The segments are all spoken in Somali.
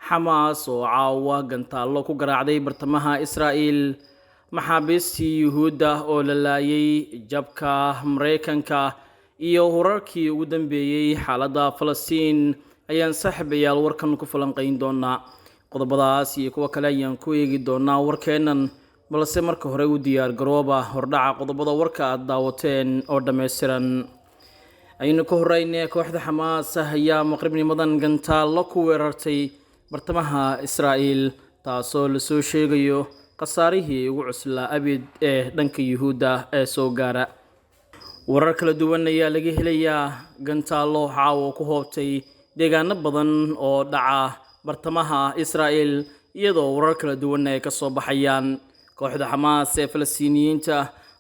xamaas oo caawa gantaalo ku garaacday bartamaha Israa'iil maxaabiistii Yuhuudda oo la laayay jabka Mareykanka iyo wararkii ugu dambeeyay xaaladda Falastiin ayaan saaxiibayaal warkan ku falanqeyn doonaa qodobadaas iyo kuwa kale ayaan ku eegi doonaa warkeenan balse marka hore u diyaar garooba hordhaca qodobada warka aad daawateen oo dhameystiran aynu ka horeynaa kooxda Xamaas ayaa maqribnimadan gantaalo ku weerartay bartamaha Israa'iil taasoo la soo sheegayo qasaarihii ugu cuslaa abid ee dhanka Yuhuudda ee soo gaara warar kala duwan ayaa laga helayaa gantaalo caawa ku hoobtay deegaano badan oo dhaca bartamaha Israa'iil iyadoo warar kala duwan ay ka soo baxayaan kooxda Xamaas ee Falastiiniyiinta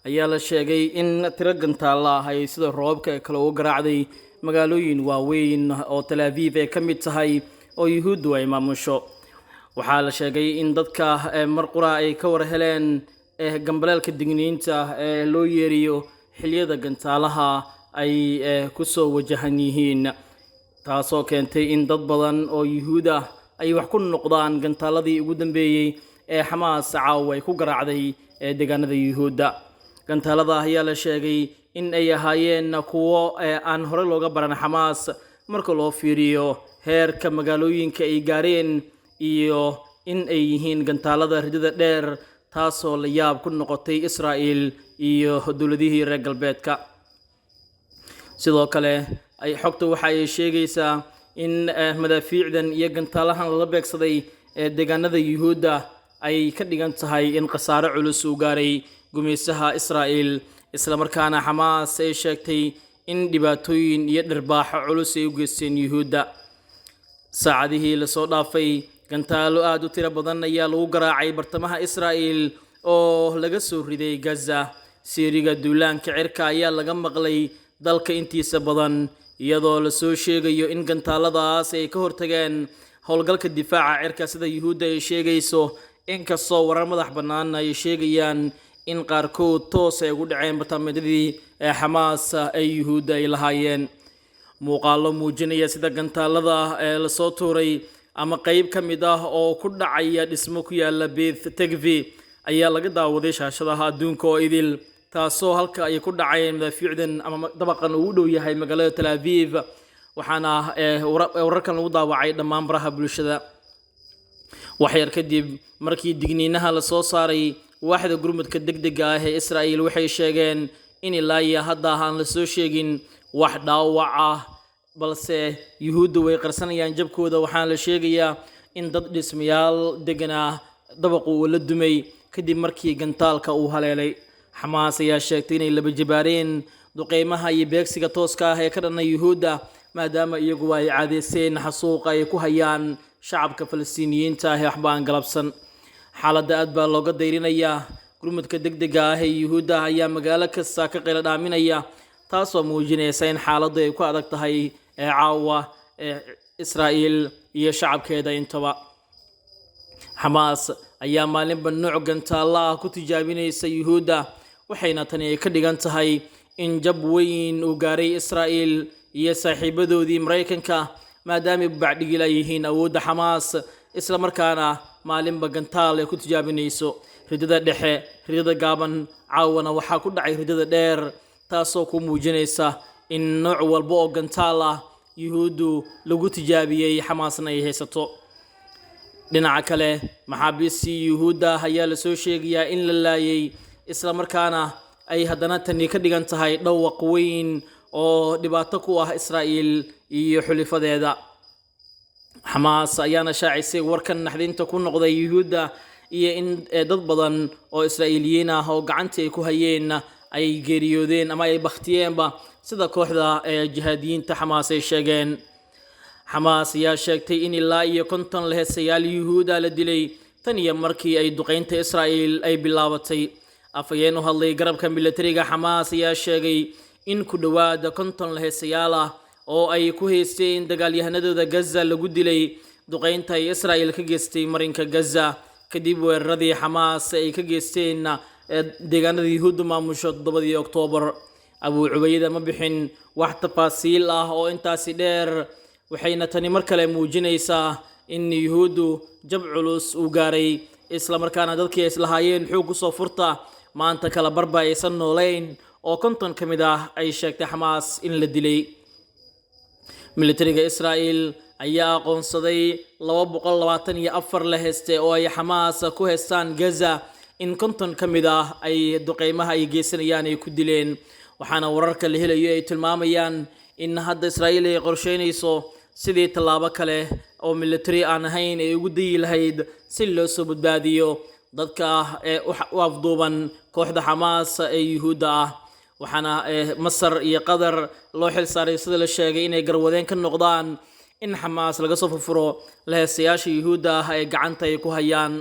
ayaa la sheegay in tiro gantaalo ay sida roobka kale u garaacday magaalooyin waaweyn oo Tel Aviv ay ka mid tahay oo Yuhuuddu ay maamusho waxaa la sheegay in dadka mar qura ay ka war heleen gambaleelka digniinta ee loo yeeriyo xilliyada gantaalaha ay ku soo wajahan yihiin taasoo keentay in dad badan oo Yuhuud ah ay wax ku noqdaan gantaaladii ugu dambeeyay ee Xamaas caawa ay ku garaacday deegaanada Yuhuudda gantaalada ayaa la sheegay in ay ahaayeen kuwo aan hore looga baran Xamaas marka loo fiiriyo heerka magaalooyinka ay gaareen iyo in ay yihiin gantaalada ridada dheer taasoo la yaab ku noqotay Israa'iil iyo dowladihii reer galbeedka sidoo kale ay xogta waxa ay sheegaysaa in madaafiicdan iyo gantaalahan la beegsaday deegaanada Yuhuudda ay ka dhigan tahay in qasaare culus uu gaaray gumeysaha Israa'iil isla markaana Xamaas ay sheegtay in dhibaatooyin iyo dhirbaaxo culus ay u geysteen Yuhuudda saacadihii la soo dhaafay gantaalo aad u tiro badan ayaa lagu garaacay bartamaha Israa'iil oo laga soo riday Gaza siiriga duulaanka cirka ayaa laga maqlay dalka intiisa badan iyadoo la soo sheegayo in gantaaladaas ay ka hortageen howlgalka difaaca cirka sida Yuhuudda ay sheegayso inkastoo warar madax bannaan ay sheegayaan in qaarkood toos ay ugu dhaceen bartamaadii Xamaas ay Yuhuudda ay lahaayeen muuqaalo muujinaya sida gantaalada la soo tuuray ama qayb ka mid ah oo ku dhacaya dhismo ku yaala Beth Tekvi ayaa laga daawaday shaashadaha adduunka oo idil taasoo halka ay ku dhaceen madaafiicdan ama dabaqan uu dhow yahay magaalada Tel Aviv waxaana wararkan lagu daawacay dhammaan baraha bulshada waxyar kadib markii digniinaha la soo saaray waaxda gurmadka degdega ah ee Israa'iil waxay sheegeen in ilaa iyo hadda aan la soo sheegin wax dhaawac ah balse Yuhuuddu way qarsanayaan jabkooda waxaan la sheegayaa in dad dhismayaal degana dabaqu uu la dumay kadib markii gantaalka uu haleelay Xamaas ayaa sheegtay inay laba jabaareen duqeymaha iyo beegsiga tooska ah ee ka dhanna Yuhuudda maadaama iyagu ay caadeyseen xasuuqa ay ku hayaan shacabka Falastiiniyiinta ah ee waxba aan galabsan xaaladda aad baa looga dayrinayaa gurmadka degdega ah ee Yuhuudda ayaa magaalo kasta ka qeyla dhaaminaya taasoo muujinaysa in xaaladdu ay ku adag tahay caawa Israa'iil iyo shacabkeeda intaba Xamaas ayaa maalinba nooc gantaalo ah ku tijaabinaysa Yuhuudda waxayna tani ay ka dhigan tahay in jab weyn uu gaaray Israa'iil iyo saaxiibadoodii Mareykanka maadaama bacdigii ay yihiin awoodda Xamaas isla markaana maalinba gantaal ay ku tijaabinayso ridada dhexe ridada gaaban caawana waxaa ku dhacay ridada dheer taasoo ku muujinaysa in nooc walba oo gantaal ah Yuhuuddu lagu tijaabiyay Xamaasna ay haysato dhinaca kale maxaabiistii Yuhuudda ayaa la soo sheegayaa in la laayay isla markaana ay haddana tani ka dhigan tahay dhawaq weyn oo dhibaato ku ah Israa'iil iyo xulifadeeda Xamaas ayaana shaacisay warkan naxdinta ku noqday Yuhuudda iyo in dad badan oo Israa'iiliyiin ah oo gacanta ay ku hayeen ay geeriyoodeen ama ay bakhtiyeenba sida kooxda jihaadiyiinta Xamaas ay sheegeen Xamaas ayaa sheegtay in ilaa iyo 50 leheesayaal Yuhuud la dilay tan iyo markii ay duqeynta Israa'iil ay bilaabatay afayeen u hadlay garabka militariga Xamaas ayaa sheegay in ku dhawaad 50 leheesayaal ah oo ay ku haysteen dagaalyahanadooda Gaza lagu dilay duqeynta ay Israa'iil ka geystay marinka Gaza kadib weeraradii Xamaas ay ka geysteen deegaanada Yuhuudda maamusho 7 Oktoobar Abu Ubayda ma bixin wax tafaasiil ah oo intaasi dheer waxayna tani mar kale muujinaysaa in yuhuuddu jab culus uu gaaray isla markaana dadkii islahaayeen xoog kusoo furta maanta kala barba aysan noolayn oo konton ka mid ah ay sheegtay xamaas in la dilay militariga Israa'iil ayaa aqoonsaday 224 la heystay oo ay xamaas ku heystaan Gaza in konton ka mid ah ay duqeymaha ay geysanayaan ay ku dileen waxaana wararka la helayo ay tilmaamayaan in hadda Israa'iil ay qorsheynayso sidii tallaabo kale oo military aan ahayn ay ugu dayi lahayd si loo soo badbaadiyo dadka u afduuban kooxda xamaas ee yuhuudda ah waxaana Masar iyo Qatar loo xil saaray sida la sheegay inay garwadeen ka noqdaan in xamaas laga soo furfuro leesayaasha yuhuudda ah ay gacanta ay ku hayaan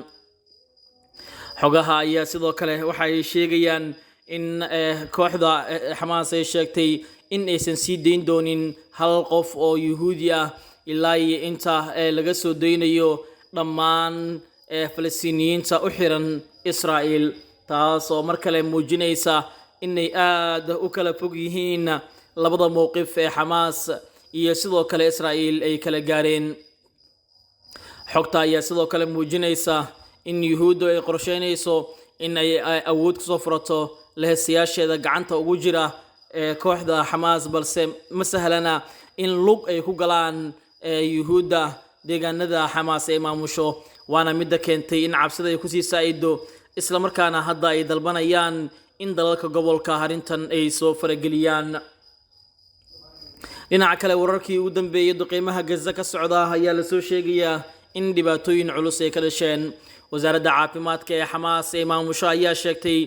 xogaha ayaa sidoo kale waxa ay sheegayaan in kooxda xamaas ay sheegtay in aysan sii deyn doonin hal qof oo yuhuudi ah ilaa inta laga soo deynayo dhammaan Falastiiniyiinta u xiran Israa'iil taas oo mar kale muujinaysa inay aad u kala fog yihiin labada mowqif ee xamaas iyo sidoo kale Israa'iil ay kala gaareen xogta ayaa sidoo kale muujinaysa in yuhuuddu ay qorsheynayso in ay awood kusoo furato leesayaasheeda gacanta ugu jira kooxda xamaas balse ma sahlana in lug ay ku galaan yuhuudda deegaanada xamaas ay maamusho waana midda keentay in cabsida ay ku sii saa'ido isla markaana hadda ay dalbanayaan in dalalka gobolka arintan ay soo farageliyaan dhinaca kale wararkii ugu dambeeyay duqeymaha Gaza ka socda ayaa la soo sheegayaa in dhibaatooyin culus ay ka dhasheen wasaaradda caafimaadka ee xamaas ee maamusho ayaa sheegtay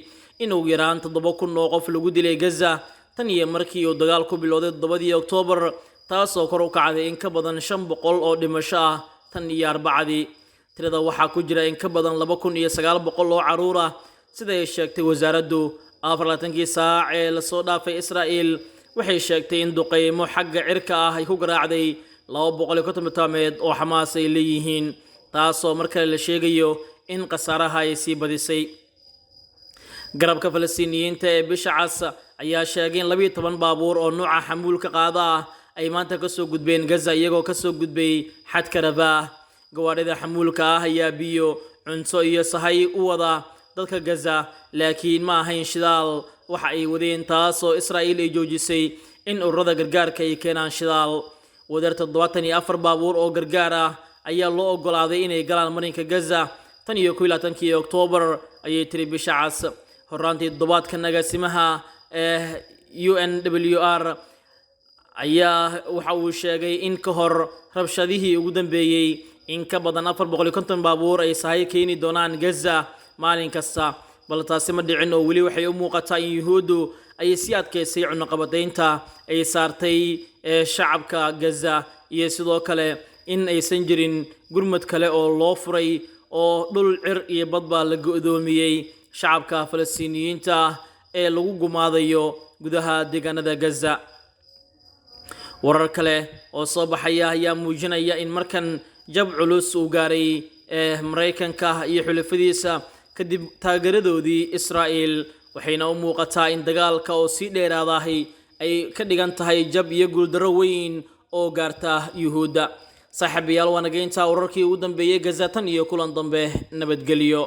in ugu yaraan 7,000 oo qof lagu dilay Gaza tan iyo markii uu dagaal ku bilowday 7 Oktoobar taasoo kor u kacday in ka badan 500 oo dhimasho ah tan iyo Arbacadii tirada waxaa ku jira in ka badan 2,900 oo caruur ah sida ay sheegtay wasaaraddu 24 saac ee la soo dhaafay Israa'iil waxay sheegtay in duqeymo xagga cirka ah ay ku garaacday 250 oo xamaas ay leeyihiin taasoo markale la sheegayo in qasaaraha ay sii badisay garabka Falastiiniyiinta ee bisha cas ayaa sheegay in 12 baabuur oo nooca xamuulka qaada ah ay maanta ka soo gudbeen Gaza iyagoo ka soo gudbay xadka Rafah gawaarida xamuulka ah ayaa biyo cunto iyo sahay u wada dadka Gaza laakiin ma ahayn shidaal waxa ay wadeen taasoo Israa'iil ay joojisay in ururada gargaarka ay keenaan shidaal wadarta 74 baabuur oo gargaar ah ayaa loo ogolaaday inay galaan marinka Gaza tan iyo 12 Oktoobar ayay tiri bisha cas horaantii toddobaadkan agaasimaha UNWR ayaa waxa uu sheegay in ka hor rabshadihii ugu dambeeyay in ka badan 450 baabuur ay sahay keeni doonaan Gaza maalin kasta bal taasi ma dhicin oo weli waxay u muuqataa in yuhuuddu ay si adkeysay cunaqabadaynta ay saartay shacabka Gaza iyo sidoo kale in aysan jirin gurmad kale oo loo furay oo dhul cir iyo badba la go'doomiyay shacabka Falastiiniyiinta ee lagu gumaadayo gudaha deegaanada Gaza warar kale oo soo baxaya ayaa muujinaya in markan jab culus uu gaaray Mareykanka iyo xulafadiisa kadib taageeradoodii Israa'iil waxayna u muuqataa in dagaalka oo si dheeraadahay ay ka dhigan tahay jab iyo guuldarro weyn oo gaarta yuhuudda saaxiibayaal wanaagaynta wararkii ugu dambeeyay Gaza tan iyo kulan dambe nabadgelyo